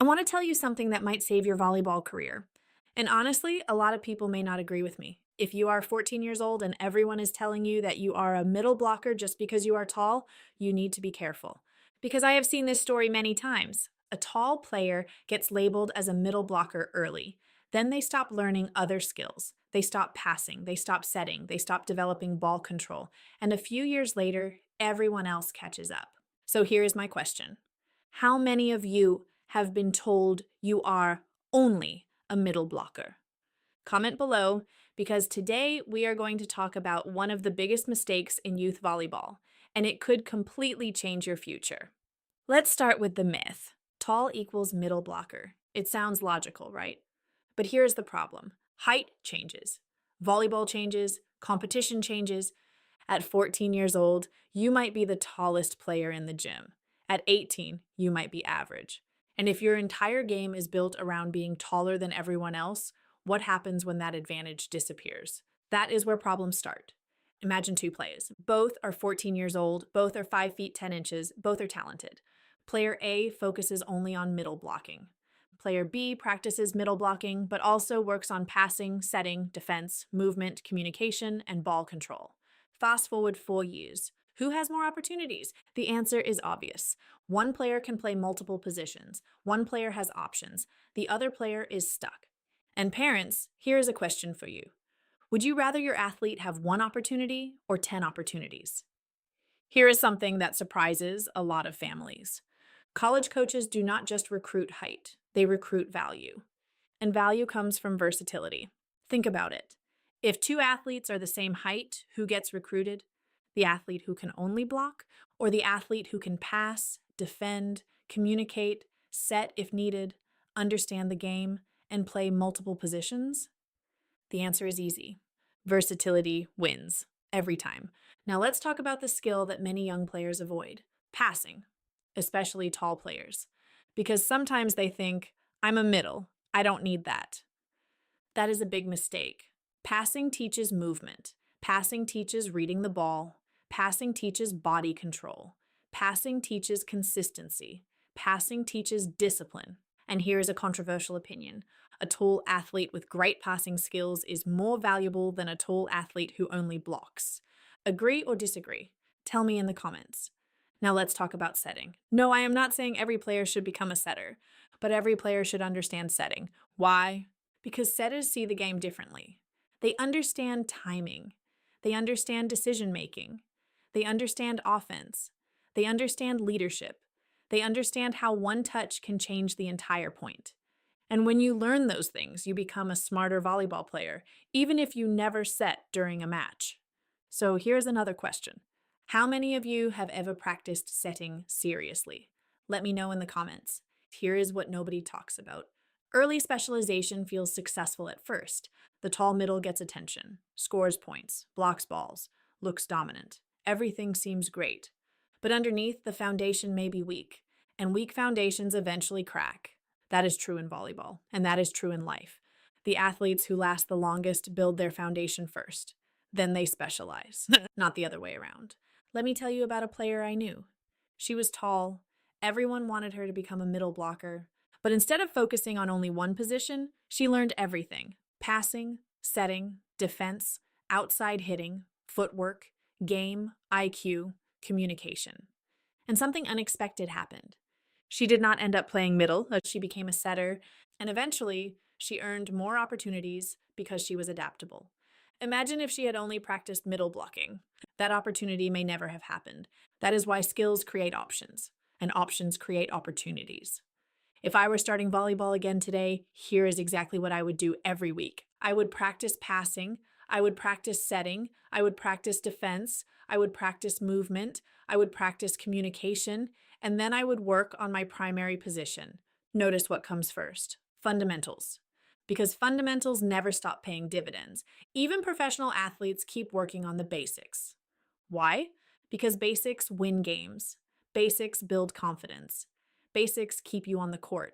I want to tell you something that might save your volleyball career. And honestly, a lot of people may not agree with me. If you are 14 years old and everyone is telling you that you are a middle blocker just because you are tall, you need to be careful. Because I have seen this story many times. A tall player gets labeled as a middle blocker early. Then they stop learning other skills. They stop passing, they stop setting, they stop developing ball control. And a few years later, everyone else catches up. So here is my question. How many of you have been told you are only a middle blocker? Comment below because today we are going to talk about one of the biggest mistakes in youth volleyball, and it could completely change your future. Let's start with the myth. Tall equals middle blocker. It sounds logical, right? But here's the problem. Height changes. Volleyball changes. Competition changes. At 14 years old, you might be the tallest player in the gym. At 18, you might be average. And if your entire game is built around being taller than everyone else, what happens when that advantage disappears? That is where problems start. Imagine two players. Both are 14 years old, both are 5 feet 10 inches, both are talented. Player A focuses only on middle blocking. Player B practices middle blocking, but also works on passing, setting, defense, movement, communication, and ball control. Fast forward 4 years. Who has more opportunities? The answer is obvious. One player can play multiple positions. One player has options. The other player is stuck. And parents, here is a question for you. Would you rather your athlete have one opportunity or 10 opportunities? Here is something that surprises a lot of families. College coaches do not just recruit height, they recruit value. And value comes from versatility. Think about it. If two athletes are the same height, who gets recruited? The athlete who can only block, or the athlete who can pass, defend, communicate, set if needed, understand the game, and play multiple positions? The answer is easy. Versatility wins, every time. Now let's talk about the skill that many young players avoid, passing, especially tall players. Because sometimes they think, I'm a middle, I don't need that. That is a big mistake. Passing teaches movement. Passing teaches reading the ball. Passing teaches body control. Passing teaches consistency. Passing teaches discipline. And here is a controversial opinion. A tall athlete with great passing skills is more valuable than a tall athlete who only blocks. Agree or disagree? Tell me in the comments. Now let's talk about setting. No, I am not saying every player should become a setter, but every player should understand setting. Why? Because setters see the game differently. They understand timing. They understand decision-making. They understand offense. They understand leadership. They understand how one touch can change the entire point. And when you learn those things, you become a smarter volleyball player, even if you never set during a match. So here's another question. How many of you have ever practiced setting seriously? Let me know in the comments. Here is what nobody talks about. Early specialization feels successful at first. The tall middle gets attention, scores points, blocks balls, looks dominant. Everything seems great. But underneath, the foundation may be weak, and weak foundations eventually crack. That is true in volleyball, and that is true in life. The athletes who last the longest build their foundation first. Then they specialize, not the other way around. Let me tell you about a player I knew. She was tall. Everyone wanted her to become a middle blocker. But instead of focusing on only one position, she learned everything. Passing, setting, defense, outside hitting, footwork, game, IQ, communication. And something unexpected happened. She did not end up playing middle, she became a setter, and eventually she earned more opportunities because she was adaptable. Imagine if she had only practiced middle blocking. That opportunity may never have happened. That is why skills create options, and options create opportunities. If I were starting volleyball again today, here is exactly what I would do every week. I would practice passing, I would practice setting, I would practice defense, I would practice movement, I would practice communication, and then I would work on my primary position. Notice what comes first. Fundamentals. Because fundamentals never stop paying dividends. Even professional athletes keep working on the basics. Why? Because basics win games. Basics build confidence. Basics keep you on the court.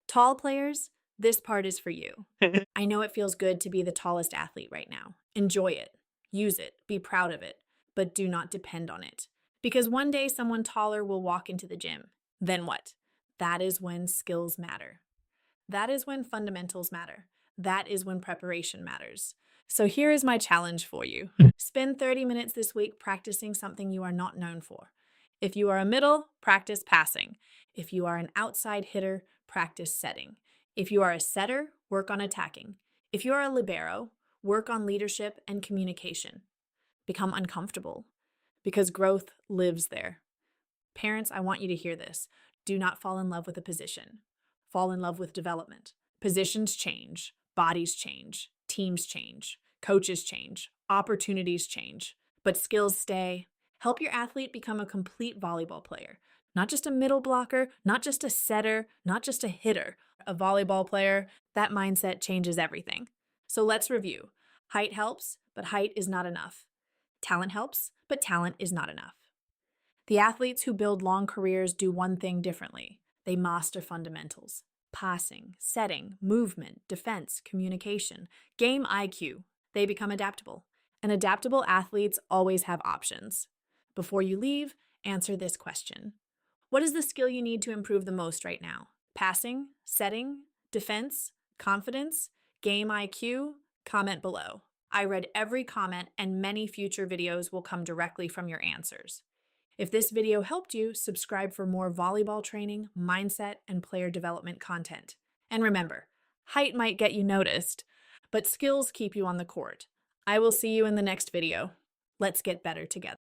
Tall players, this part is for you. I know it feels good to be the tallest athlete right now. Enjoy it. Use it. Be proud of it. But do not depend on it. Because one day someone taller will walk into the gym. Then what? That is when skills matter. That is when fundamentals matter. That is when preparation matters. So here is my challenge for you. Spend 30 minutes this week practicing something you are not known for. If you are a middle, practice passing. If you are an outside hitter, practice setting. If you are a setter, work on attacking. If you are a libero, work on leadership and communication. Become uncomfortable because growth lives there. Parents, I want you to hear this. Do not fall in love with a position. Fall in love with development. Positions change, bodies change, teams change, coaches change, opportunities change, but skills stay. Help your athlete become a complete volleyball player. Not just a middle blocker, not just a setter, not just a hitter. A volleyball player, that mindset changes everything. So let's review. Height helps, but height is not enough. Talent helps, but talent is not enough. The athletes who build long careers do one thing differently. They master fundamentals: passing, setting, movement, defense, communication, game IQ. They become adaptable. And adaptable athletes always have options. Before you leave, answer this question. What is the skill you need to improve the most right now? Passing, setting, defense, confidence, game IQ? Comment below. I read every comment, and many future videos will come directly from your answers. If this video helped you, subscribe for more volleyball training, mindset, and player development content. And remember, height might get you noticed, but skills keep you on the court. I will see you in the next video. Let's get better together.